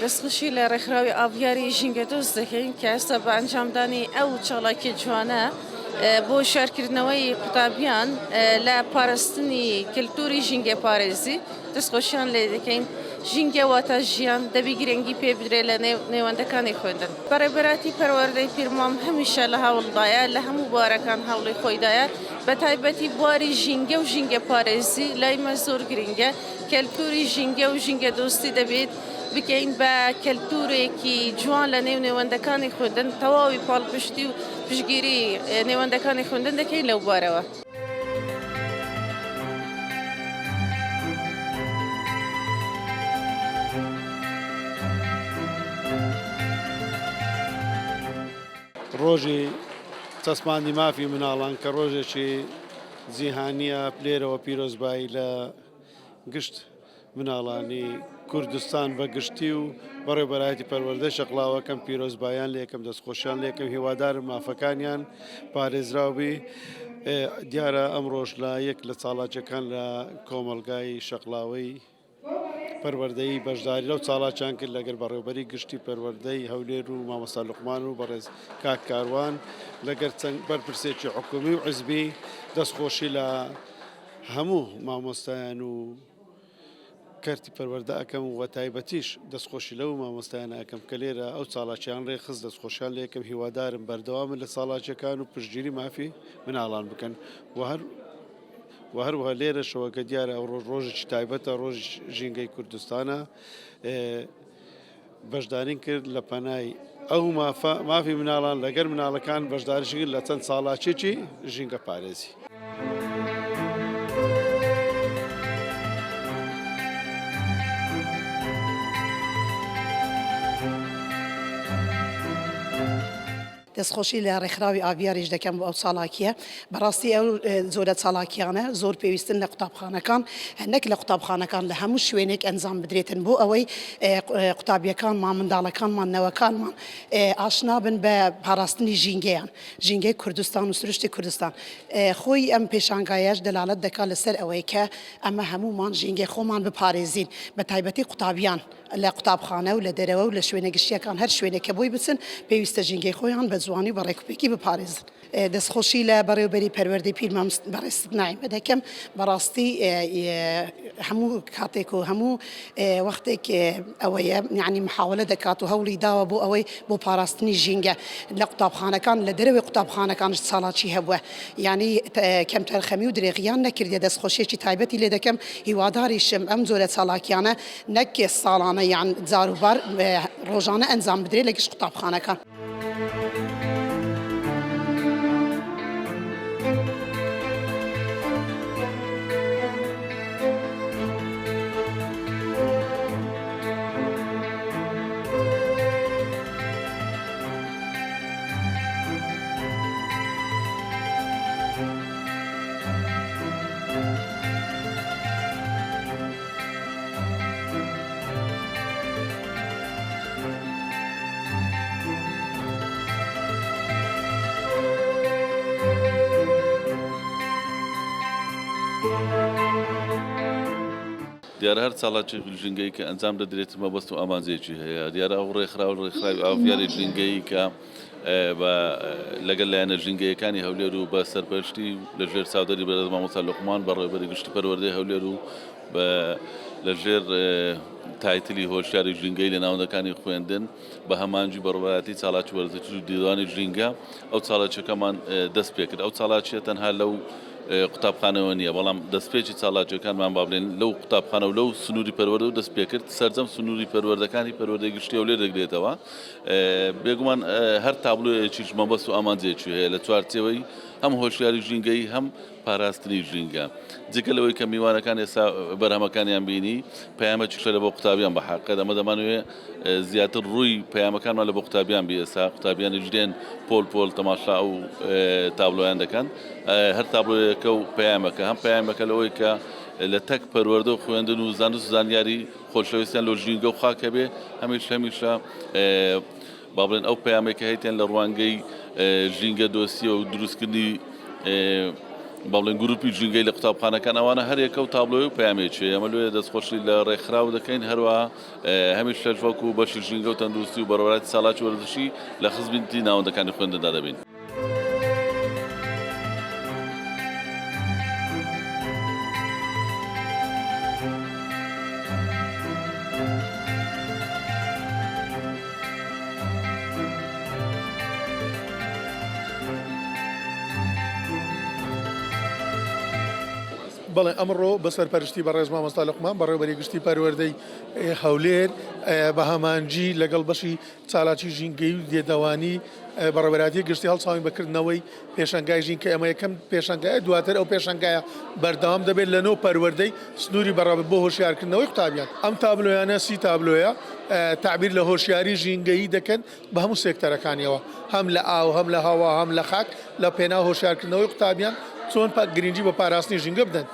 دەستخوشی لە ڕێکخراوی ئاڤیاری ژینگە دۆست دەکەین کە ئێستا بە ئەنجامدانی ئەو چاڵاکی جوانە بۆ شارکردنەوەی قوتابیان لە پاراستنی کللتوری ژینگە پارێزی دەستخۆشیان لێ دەکەین. ژینگە واتە ژیان دەبی گرنگی پێ بدرێ لە نێوەندەکانی خوێندن. بەڕێبەراتی پەروەردەی پیرمام هەمیشە لە هەوڵدایە لە هەموو بوارەکان هەوڵی خۆیدایە بە تایبەتی بواری ژینگە و ژینگە پارێزی لایمە زۆر گرنگە. کللتوری ژینگە و ژینگە دۆستی دەبێت بکەین بە کللتورێکی جوان لە نێوەندەکانی خوێندن تەواوی پاڵپشتی و پشگیری نێوەندەکانی خوێندن دەکەین لەو بوارەوە. ڕۆژی چەسمانی مافی مناڵان کە ڕۆژێکی جیهانیە پلێرەوە پیرۆزبایی لە گشت مناڵانی کوردستان بە گشتی و بەڕێوەبەرایەتی پەروەردەی شەقڵاوەکەم پیرۆزبایان لە یەکەم دەستخۆشیان لە یەکەم هیوادارم مافەکانیان پارێزراوبی. دیارە ئەمڕۆژ لە یەک لە چاڵاکیەکان لە کۆمەلگای شەقڵاوەی پەروەردەی بەشداری لەو چاڵاکیان کرد لەگەر بەڕێوەبەری گشتی پەروەردەی هەولێر و مامۆستا لوقمان و بەڕێز کاک کاروان لەگەر چەند بەرپرسێکی حکومی و حزبی دەستخۆشی لە هەموو مامۆستایان و کەرتی پەروەردە ئەەکەم و تایبەتیش دەستخۆشی لەو مامۆستایانە ئەەکەم کە لێرە ئەو چاڵاکیان ڕێخست دەستخۆشیان لە یەکەم هیوادارم بەردەوامن لە چاڵاکیەکان و پشتگیری مافی مناڵان بکەن و هەروەها لێرەشەوە کە دیارە ئەو ڕۆژێکی تایبەتە ڕۆژی ژینگەی کوردستانە بەشدارین کرد لە پەنای ئەو مافی مناڵان لەگەر مناڵەکان بەشداریشی کرد لە چەند ساڵاکێکی ژینگە پارێزی. دەستخۆشی لە ڕێکخراوی ئاڤیاریش دەکەم بۆ ئەو چاڵاکیە. بەڕاستی ئەو زۆرە چاڵاکیانە زۆر پێویستن لە قوتابخانەکان هەندێک لە قوتابخانەکان لە هەموو شوێنێک ئەنجام بدرێتن بۆ ئەوەی قوتابیەکانمان منداڵەکانمان نەوەکانمان ئاشنا بن بە پاراستنی ژینگەیان ژینگەی کوردستان و سروشتی کوردستان. خۆی ئەم پێشانگایەش دەلالەت دەکات لەسەر ئەوەی کە ئەمە هەمومان ژینگەی خۆمان بپارێزین بە تایبەتی قوتابیان لە قوتابخانە و لە دەرەوە و لە شوێنە گشتیەکان هەر شوێنێکە بۆی بچن پێویستە ژینگەی خۆیان بە جوانی و بەڕێکوپێکی بپارێزن. دەستخۆشی لە بەڕێوەبەری پەروەردەی پیرمام بەڕێستنای دەکەم. بەڕاستی هەموو کاتێک و هەموو وەختێک ئەوەیە یعنی محاولە دەکات و هەوڵی داوە بۆ ئەوەی بۆ پاراستنی ژینگە لە قوتابخانەکان لە دەرەوەی قوتابخانەکانش ساڵاتی هەبووە یعنی کەمتەر خەمی و درێغیان نەکردێ. دەستخۆشیێکی تایبەتی لێ دەکەم هیواداریشم ئەم جۆرە چاڵاکیانە نەک ساڵانە یان جاروبار ڕۆژانە ئەنجام بدرێ لە گشت قوتابخانەکان. دیارە هەر چاڵاکی ژینگەی کە ئەنجام دەدرێت مەبەست و ئامانجێکی هەیە. دیارە ئەو ڕێکخراوی ئاڤیاری ژینگەی کە لەگەل لایەنە ژینگەیەکانی هەولێر و بە سەرپەرشتی لەژێر چاودەری بەرز مامۆستا لوقمان بەڕێوەبەری گشتی پەروەردەی هەولێر و لەژێر تایتلی هۆشیاری ژینگەی لە ناوەندەکانی خوێندن بە هەمانجی بەڕێوەبەراتی چاڵاکی وەرزشی و دیوانی ژینگە ئەو چاڵاکیەکەمان دەست پێ کرد. ئەو چاڵاکیە تەنها لەو قوتابخانەوە نییە بەڵام دەستپێکی چاڵاکیەکانمان با بڵێن لەو قوتابخانە و لەو سنووری پەروەردە و دەست پێ کرد. سەرجەم سنووری پەروەردەکانی پەروەردەی گشتی و لێ دەگرێتەوە. بێگومان هەر تابلۆیەکیش مەبەست و ئامانجێکی هەیە لە چوارچێوەی هەم هۆشیاری ژینگەی هەم پاراستنی ژینگە. جگە لەوەی کە میوانەکان ئێستا بەرهەمەکانیان بینی پەیامێکیش لە بۆ قوتابیان بە حەقیقەت ئەمە دەمانوێت زیاتر ڕووی پەیامەکانمان لە بۆ قوتابیان بێ. ئێستا قوتابیانیش دێن پۆل تەماشا و تابلۆیان دەکەن. هەر تابلۆیەکە و پەیامەکە هەم پەیامەکە لەوەی کە لە تەک پەروەردە و خوێندن و زانست و زانیاری خۆشەویستیان لە ژینگە و خاکە بێ هەمیشە با بڵێن ئەو پەیامێکە هەیتێن لە ڕوانگەی ژینگە دۆستیە و دروستکردنی بەڵێن گروپی ژینگەی لە قوتابخانەکان ئەوانە هەرێکە و تابلۆی و پامێکی ئەمە لێ دەستخۆشی لە ڕێکخراو دەکەین هەروە هەمیش لەژوەکو بەشی ژینگە و تەندروستی و بەڕێوەبەری ساڵاتی وەرزشی لە خزمەتی ناوەندەکانی خوێندندا دەبین. بەڵێ ئەمڕۆ بەسەرپەرشتی بەڕێز مامۆستا لوقمان بەڕێوەبەری گشتی پەروەردەی هەولێر بە هەمانجی لەگەڵ بەشی چالاکی ژینگەی و دێدەوانی بەڕێوەبەری گشتی هەڵساوین بەکردنەوەی پێشەنگای ژینکە ئەمە یەکەم پێشەنگایە دواتر ئەو پێشەنگایە بەردەوام دەبێت لەنەوە پەروەردەی سنووری بەڕێوەبەر بۆ هۆشیارکردنەوەی قوتابیان ئەم تابلۆیانە 30 تابلۆیە تعبیر لە هۆشیاری ژینگەیی دەکەن بە هەموو سێکتەرەکانیەوە هەم لە ئاو هەم لە هەوا هەم لە خاک لە پێناو هۆشیارکردنەوەی قوتابیان چۆن گرنگی بە پاراستنی ژینگە بدەن.